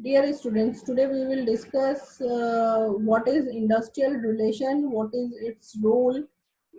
Dear students, today we will discuss what is industrial relation, what is its role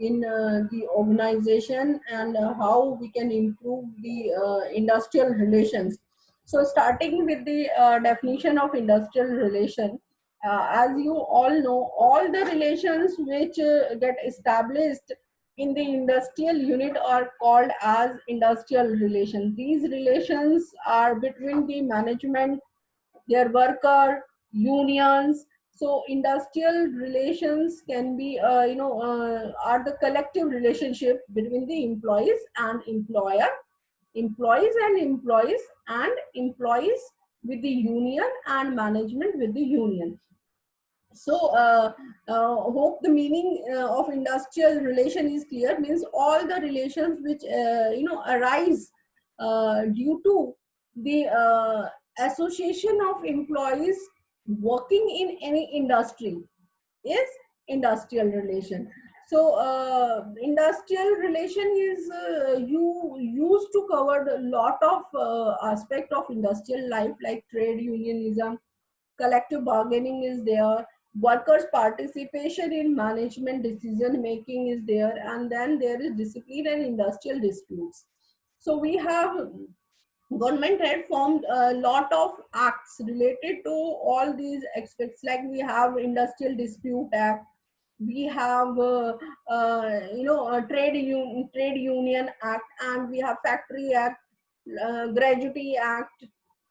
in the organization, and how we can improve the industrial relations. So, starting with the definition of industrial relation, as you all know, all the relations which get established in the industrial unit are called as industrial relations. These relations are between the management, their worker, unions. So industrial relations can be are the collective relationship between the employees and employer, employees and employees, and employees with the union, and management with the union. So hope the meaning of industrial relation is clear. Means all the relations which arise due to the association of employees working in any industry is industrial relation. So industrial relation is you used to cover a lot of aspect of industrial life, like trade unionism, collective bargaining is there, workers participation in management decision making is there, and then there is discipline and industrial disputes. So we have government had formed a lot of acts related to all these aspects, like we have industrial dispute act, we have trade union act, and we have factory act, gratuity act,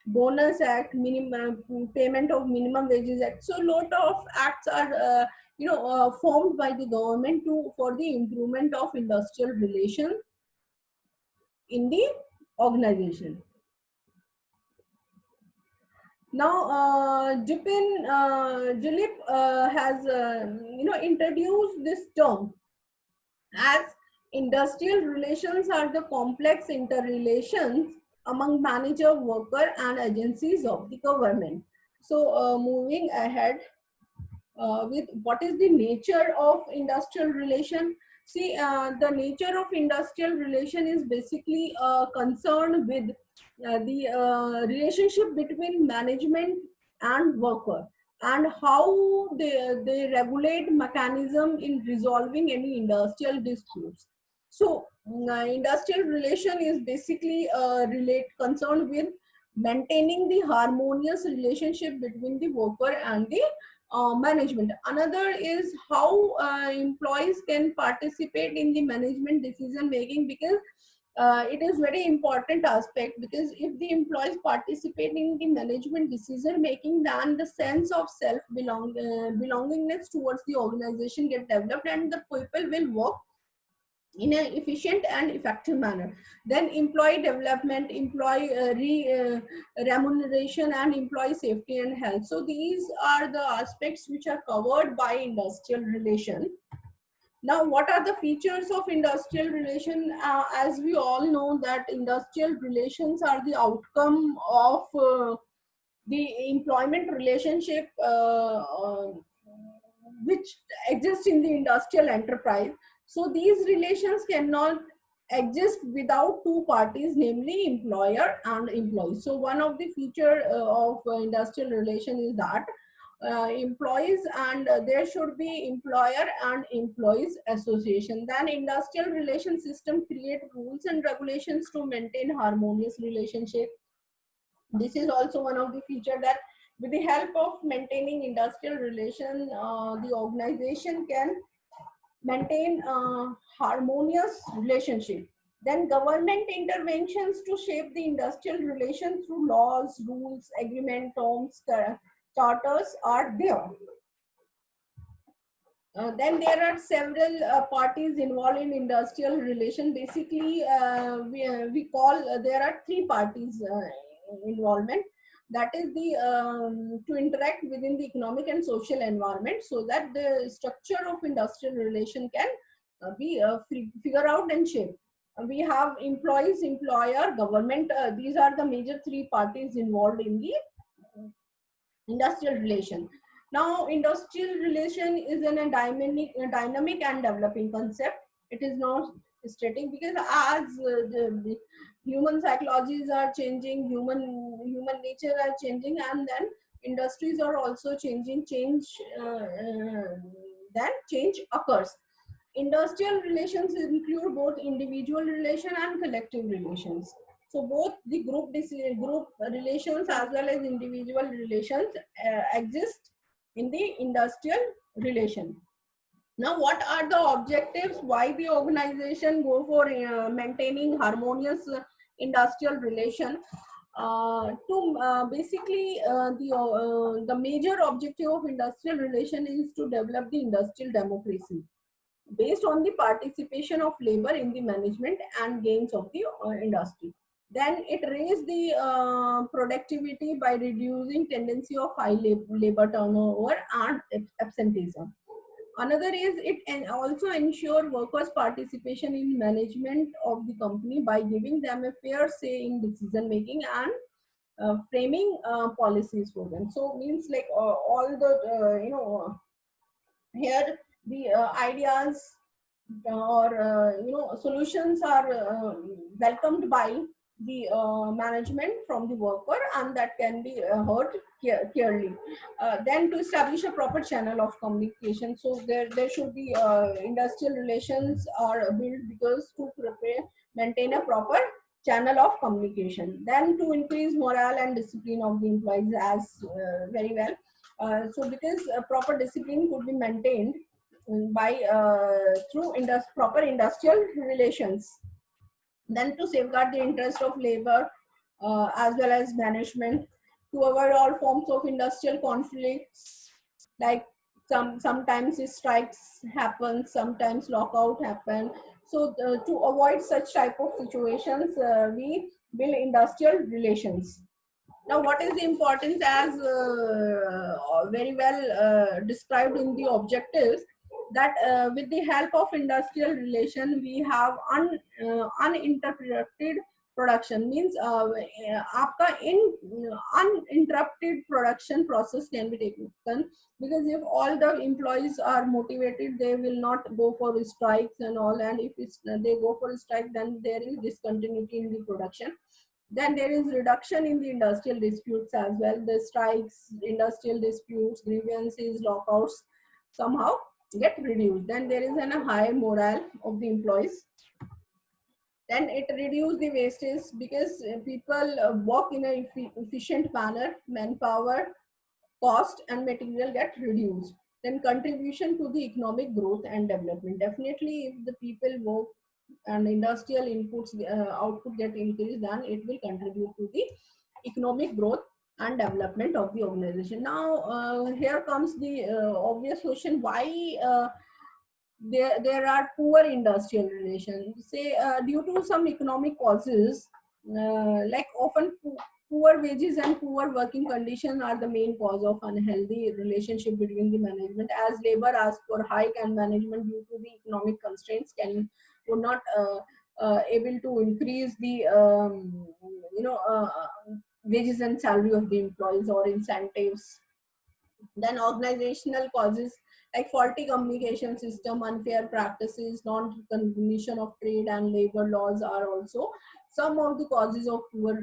bonus act, minimum payment of minimum wages act. So lot of acts are formed by the government to for the improvement of industrial relations in the organization. Now, Julip has introduced this term as industrial relations are the complex interrelations among manager, worker, and agencies of the government. So, moving ahead with what is the nature of industrial relation. See, the nature of industrial relation is basically concerned with the relationship between management and worker, and how they regulate mechanism in resolving any industrial disputes. So industrial relation is basically relate concerned with maintaining the harmonious relationship between the worker and the management. Another is how employees can participate in the management decision making, because it is very important aspect, because if the employees participate in the management decision making, then the sense of belongingness towards the organization get developed, and the people will work in an efficient and effective manner. Then employee development, remuneration, and employee safety and health. So these are the aspects which are covered by industrial relation. Now, what are the features of industrial relation? As we all know that industrial relations are the outcome of the employment relationship which exists in the industrial enterprise. So these relations cannot exist without two parties, namely employer and employee. So one of the feature of industrial relation is that employees, and there should be employer and employees association. Then industrial relation system create rules and regulations to maintain harmonious relationship. This is also one of the feature that with the help of maintaining industrial relation, the organization can maintain harmonious relationship. Then government interventions to shape the industrial relation through laws, rules, agreement, terms, charters are there. Then there are several parties involved in industrial relation. Basically, we call there are three parties involvement. That is the to interact within the economic and social environment, so that the structure of industrial relation can be figure out and shape. We have employees, employer, government. These are the major three parties involved in the industrial relation. Now, industrial relation is a dynamic and developing concept. It is not static, because as human psychologies are changing, human nature are changing, and then industries are also changing. Then change occurs. Industrial relations include both individual relation and collective relations. So both the group relations as well as individual relations exist in the industrial relation. Now, what are the objectives? Why the organization go for maintaining harmonious industrial relation? To basically the major objective of industrial relation is to develop the industrial democracy based on the participation of labor in the management and gains of the industry. Then it raised the productivity by reducing tendency of high labor turnover and absenteeism. Another is it also ensure workers' participation in management of the company by giving them a fair say in decision making and framing policies for them. So means like all the here the ideas or solutions are welcomed by the management from the worker, and that can be heard clearly. Then to establish a proper channel of communication, so there should be industrial relations are built because to prepare maintain a proper channel of communication. Then to increase morale and discipline of the employees as very well. So because proper discipline could be maintained by through proper industrial relations. Then to safeguard the interest of labor as well as management, to avoid all forms of industrial conflicts, like sometimes strikes happen, sometimes lockout happen. So to avoid such type of situations, we build industrial relations. Now, what is the importance as very well described in the objectives, that with the help of industrial relation, we have uninterrupted production. Means आपका uninterrupted production process can be taken, because if all the employees are motivated, they will not go for strikes and all, and if they go for a strike, then there is discontinuity in the production. Then there is reduction in the industrial disputes as well. The strikes, industrial disputes, grievances, lockouts somehow get reduced. Then there is a high morale of the employees. Then it reduces the wastage because people work in a efficient manner, manpower, cost and material get reduced. Then contribution to the economic growth and development. Definitely, if the people work and industrial inputs output get increased, then it will contribute to the economic growth and development of the organization. Now, here comes the obvious question: why there are poor industrial relations? Say due to some economic causes, like often poor wages and poor working conditions are the main cause of unhealthy relationship between the management, as labor asks for hike and management due to the economic constraints can would not able to increase the wages and salary of the employees or incentives. Then organizational causes like faulty communication system, unfair practices, non-recognition of trade and labor laws are also some of the causes of poor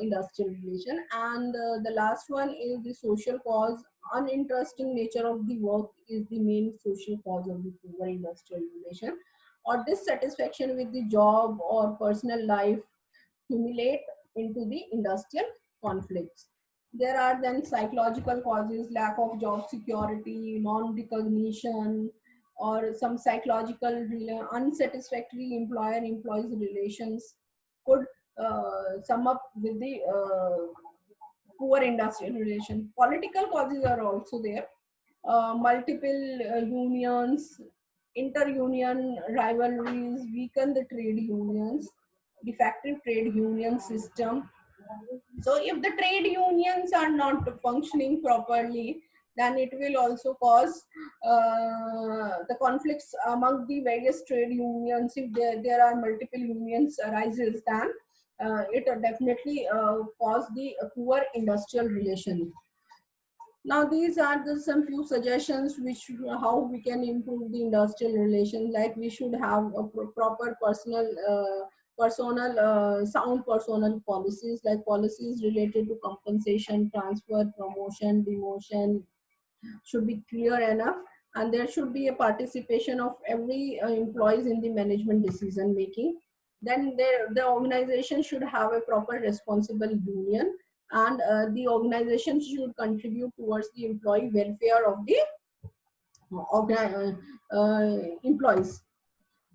industrial relation. And the last one is the social cause. Uninteresting nature of the work is the main social cause of the poor industrial relation. Or dissatisfaction with the job or personal life accumulate into the industrial conflicts. There are then psychological causes, lack of job security, non-recognition, or some psychological unsatisfactory employer-employees relations could sum up with the poor industrial relation. Political causes are also there. Multiple unions, inter-union rivalries weaken the trade unions, defective trade union system. So if the trade unions are not functioning properly, then it will also cause the conflicts among the various trade unions. If there are multiple unions arises, then it definitely cause the poor industrial relation. Now, these are some few suggestions which how we can improve the industrial relation. Like we should have a proper sound personal policies, like policies related to compensation, transfer, promotion, demotion should be clear enough, and there should be a participation of every employees in the management decision making. Then the organization should have a proper responsible union, and the organization should contribute towards the employee welfare of the employees.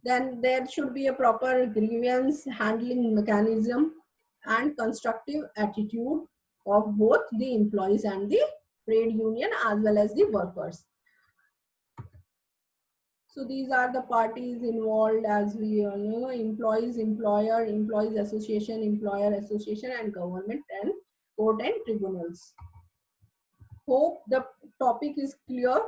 Then there should be a proper grievance handling mechanism and constructive attitude of both the employees and the trade union as well as the workers. So these are the parties involved, as we know: employees, employer, employees association, employer association, and government and court and tribunals. Hope the topic is clear.